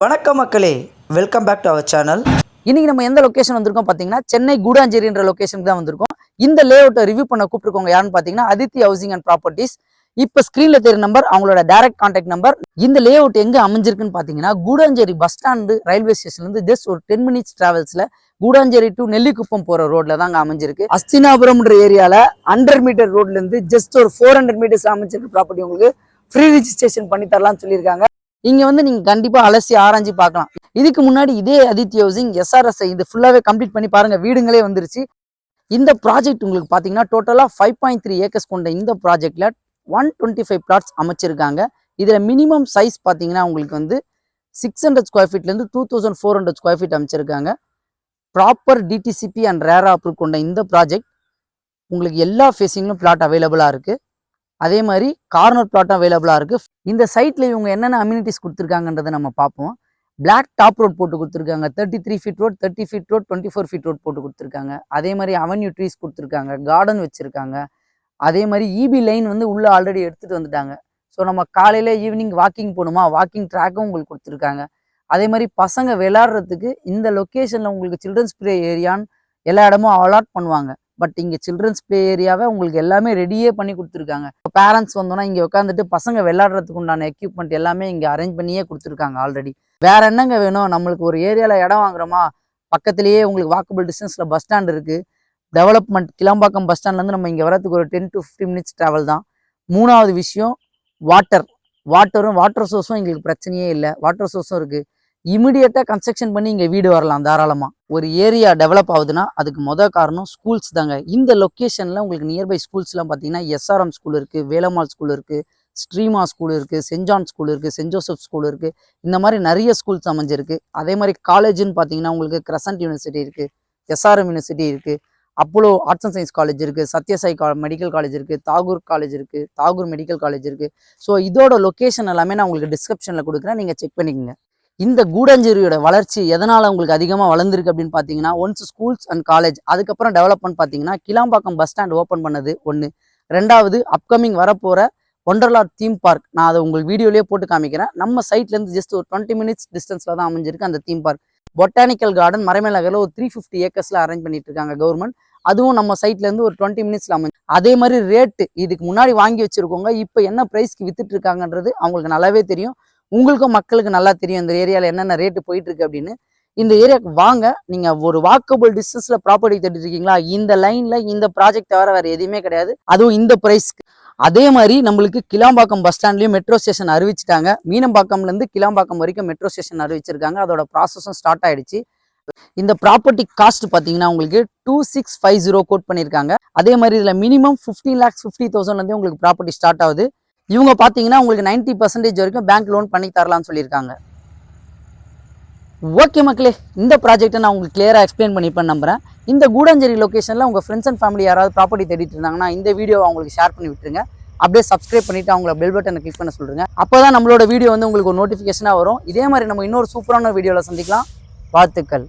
வணக்கம் மக்களே, welcome back to our channel. இன்னைக்கு நம்ம எந்த லொகேஷன் வந்திருக்கோம் பார்த்தீங்கன்னா சென்னை கூடாஞ்சேரின்ற லொகேஷனுக்கு தான் வந்திருக்கோம். இந்த லேஅவுட்டை ரிவ்யூ பண்ண கூப்பிட்டுருக்கோங்க யாருன்னு பார்த்தீங்கன்னா அதித்தி ஹவுசிங் அண்ட் ப்ராப்பர்ட்டிஸ். இப்போ ஸ்க்ரீன்ல தெரியுற நம்பர் அவங்களோட டைரக்ட் கான்டாக்ட் நம்பர். இந்த லேஅவுட் எங்க அமைஞ்சிருக்குன்னு பார்த்தீங்கன்னா கூடாஞ்சேரி பஸ் ஸ்டாண்டு ரயில்வே ஸ்டேஷன்லேருந்து ஜஸ்ட் ஒரு 10 மினிட்ஸ் டிராவல்ஸ்ல கூடாஞ்சேரி டு நெல்லிக்குப்பம் போற ரோட்ல தாங்க அமைஞ்சிருக்கு. அஸ்தினாபுரம்ன்ற ஏரியால 100 மீட்டர் ரோட்ல இருந்து ஜஸ்ட் ஒரு 400 மீட்டர்ஸ் அமைஞ்சிருக்கு ப்ராப்பர்ட்டி. உங்களுக்கு ஃப்ரீ ரிஜிஸ்ட்ரேஷன் பண்ணி தரலாம்னு சொல்லியிருக்காங்க. இங்க வந்து நீங்க கண்டிப்பா அலசி ஆராய்ச்சி பார்க்கலாம். இதுக்கு முன்னாடி இதே அதித்தி ஹவுசிங் எஸ்ஆர்எஸ் இது ஃபுல்லாவே கம்ப்ளீட் பண்ணி பாருங்க, வீடுங்களே வந்துருச்சு. இந்த ப்ராஜெக்ட் உங்களுக்கு பாத்தீங்கன்னா டோட்டலா 5.3 ஏக்கர்ஸ் கொண்ட இந்த ப்ராஜெக்ட்ல 125 பிளாட்ஸ் அமைச்சிருக்காங்க. இதுல மினிமம் சைஸ் பாத்தீங்கன்னா உங்களுக்கு வந்து 600 ஸ்கொயர் ஃபீட்ல இருந்து 2400 ஸ்கொயர் ஃபீட் அமைச்சிருக்காங்க. ப்ராப்பர் டிடிசிபி அண்ட் ரேரா அப்ரூவ் கொண்ட இந்த ப்ராஜெக்ட் உங்களுக்கு எல்லா ஃபேஸிங்லும் பிளாட் அவைலபிளா இருக்கு. அதே மாதிரி கார்னர் பிளாட்டும் அவைலபிளா இருக்கு. இந்த சைட்ல இவங்க என்னென்ன அம்யூனிட்டிஸ் கொடுத்துருக்காங்கன்றதை நம்ம பார்ப்போம். பிளாக் டாப் ரோட் போட்டு கொடுத்துருக்காங்க, 33 feet road, 30 feet road, 24 feet road போட்டு கொடுத்துருக்காங்க. அதே மாதிரி அவென்யூ ட்ரீஸ் கொடுத்துருக்காங்க, கார்டன் வச்சிருக்காங்க. அதே மாதிரி இபி லைன் வந்து உள்ள ஆல்ரெடி எடுத்துட்டு வந்துட்டாங்க. ஸோ நம்ம காலையில ஈவினிங் வாக்கிங் போகணுமா, வாக்கிங் ட்ராக்கும் உங்களுக்கு கொடுத்துருக்காங்க. அதே மாதிரி பசங்க விளையாடுறதுக்கு இந்த லொக்கேஷன்ல உங்களுக்கு சில்ட்ரன்ஸ் பிளே ஏரியான்னு எல்லா இடமும் அலாட் பண்ணுவாங்க. பட் இங்கே சில்ட்ரன்ஸ் பிளே ஏரியாவை உங்களுக்கு எல்லாமே ரெடியே பண்ணி கொடுத்துருக்காங்க. பேரண்ட்ஸ் வந்தோன்னா இங்கே உட்காந்துட்டு பசங்க விளையாடுறதுக்கு உண்டான எக்யூப்மெண்ட் எல்லாமே இங்கே அரேஞ்ச் பண்ணியே கொடுத்துருக்காங்க ஆல்ரெடி. வேற என்னங்க வேணும், நம்மளுக்கு ஒரு ஏரியாவில் இடம் வாங்குறோமா, பக்கத்துலேயே உங்களுக்கு வாக்கபிள் டிஸ்டன்ஸில் பஸ் ஸ்டாண்ட் இருக்குது. டெவலப்மெண்ட் கிளம்பாக்கம் பஸ் ஸ்டாண்ட்லேருந்து நம்ம இங்கே வரதுக்கு ஒரு 10 to 15 மினிட்ஸ் ட்ராவல் தான். மூணாவது விஷயம் வாட்டர் சோர்ஸும் எங்களுக்கு பிரச்சனையே இல்லை. வாட்டர் சோர்ஸும் இருக்குது. இமிடியேட்டாக கன்ஸ்ட்ரக்ஷன் பண்ணி இங்கே வீடு வரலாம் தாராளமாக. ஒரு ஏரியா டெவலப் ஆகுதுன்னா அதுக்கு மொதல் காரணம் ஸ்கூல்ஸ் தாங்க. இந்த லொக்கேஷனில் உங்களுக்கு நியர்பை ஸ்கூல்ஸ்லாம் பார்த்தீங்கன்னா எஸ்ஆர்எம் ஸ்கூல் இருக்குது, வேலம்மாள் ஸ்கூல் இருக்குது, ஸ்ரீமா ஸ்கூல் இருக்குது, சென்ட் ஜான் ஸ்கூல் இருக்குது, சென்ட் ஜோசப் ஸ்கூல் இருக்குது. இந்த மாதிரி நிறைய ஸ்கூல்ஸ் அமைஞ்சிருக்கு. அதே மாதிரி காலேஜ்னு பார்த்தீங்கன்னா உங்களுக்கு கிரசன்ட் யூனிவர்சிட்டி இருக்குது, எஸ்ஆர்எம் யூனிவர்சிட்டி இருக்குது, Apollo arts and science college இருக்குது, சத்யசாய் மெடிக்கல் காலேஜ் இருக்குது, தாகூர் காலேஜ் இருக்குது, தாகூர் மெடிக்கல் காலேஜ் இருக்குது. ஸோ இதோட லொக்கேஷன் எல்லாமே நான் உங்களுக்கு டிஸ்கிரிப்ஷனில் கொடுக்குறேன், நீங்கள் செக் பண்ணிக்கோங்க. இந்த கூடாஞ்சேரியோட வளர்ச்சி எதனால் உங்களுக்கு அதிகமாக வளர்ந்துருக்கு அப்படின்னு பார்த்தீங்கன்னா ஒன்ஸ் ஸ்கூல்ஸ் அண்ட் காலேஜ், அதுக்கப்புறம் டெவலப்மெண்ட் பார்த்தீங்கன்னா கிளாம்பாக்கம் பஸ் ஸ்டாண்ட் ஓப்பன் பண்ணது ஒன்று. ரெண்டாவது அப்கமிங் வரப்போகிற ஒண்டர்லா தீம் பார்க், நான் அதை உங்களுக்கு வீடியோலேயே போட்டு காமிக்கிறேன். நம்ம சைட்லேருந்து ஜஸ்ட் ஒரு 20 மினிட்ஸ் டிஸ்டன்ஸில் தான் அமைஞ்சிருக்கு அந்த தீம் பார்க். பொட்டானிக்கல் கார்டன் மறைமேல் நகரில் ஒரு 350 ஏக்கர்ஸில் அரேஞ்ச் பண்ணிட்டு இருக்காங்க கவர்மெண்ட். அதுவும் நம்ம சைட்லேருந்து ஒரு 20 மினிட்ஸில் அமைஞ்சு. அதே மாதிரி ரேட்டு இதுக்கு முன்னாடி வாங்கி வச்சுருக்கோங்க, இப்போ என்ன ப்ரைஸ்க்கு வித்துட்டு இருக்காங்கன்றது அவங்களுக்கு நல்லாவே தெரியும். உங்களுக்கும் மக்களுக்கு நல்லா தெரியும் இந்த ஏரியாவில் என்னென்ன ரேட்டு போயிட்டு இருக்கு அப்படின்னு. இந்த ஏரியாவுக்கு வாங்க, நீங்கள் ஒரு வாக்கபிள் டிஸ்டன்ஸில் ப்ராப்பர்ட்டி தேடிட்டு இருக்கீங்களா, இந்த லைனில் இந்த ப்ராஜெக்ட் தவிர வேறு எதுவுமே கிடையாது, அதுவும் இந்த ப்ரைஸ்க்கு. அதே மாதிரி நம்மளுக்கு கிளாம்பாக்கம் பஸ் ஸ்டாண்ட்லேயும் மெட்ரோ ஸ்டேஷன் அறிவிச்சிட்டாங்க. மீனம்பாக்கம்லேருந்து கிளாம்பாக்கம் வரைக்கும் மெட்ரோ ஸ்டேஷன் அறிவிச்சிருக்காங்க. அதோட ப்ராசஸும் ஸ்டார்ட் ஆயிடுச்சு. இந்த ப்ராப்பர்ட்டி காஸ்ட் பார்த்தீங்கன்னா உங்களுக்கு 2650 கோட் பண்ணியிருக்காங்க. அதே மாதிரி இதில் மினிமம் 15,50,000 உங்களுக்கு ப்ராப்பர்ட்டி ஸ்டார்ட் ஆகுது. இவங்க பார்த்தீங்கன்னா உங்களுக்கு 90% வரைக்கும் பேங்க் லோன் பண்ணி தரலாம்னு சொல்லியிருக்காங்க. ஓகே மக்களே, இந்த ப்ராஜெக்ட்டை நான் உங்களுக்கு கிளியராக எக்ஸ்பிளைன் பண்ணிப்பேன் நம்புறேன். இந்த கூடாஞ்சேரி லொக்கேஷனில் உங்கள் ஃப்ரெண்ட்ஸ் அண்ட் ஃபேமிலி யாராவது ப்ராப்பர்ட்டி தேடிட்டு இருந்தாங்கன்னா இந்த வீடியோவை அவங்களுக்கு ஷேர் பண்ணி விட்டுருங்க. அப்படியே சப்ஸ்கிரைப் பண்ணிவிட்டு அவங்கள பெல் பட்டனை கிளிக் பண்ண சொல்லுங்க. அப்போ தான் நம்மளோட வீடியோ வந்து உங்களுக்கு ஒரு நோட்டிஃபிகேஷனாக வரும். இதே மாதிரி நம்ம இன்னொரு சூப்பரான வீடியோவில் சந்திக்கலாம். வாழ்த்துக்கள்.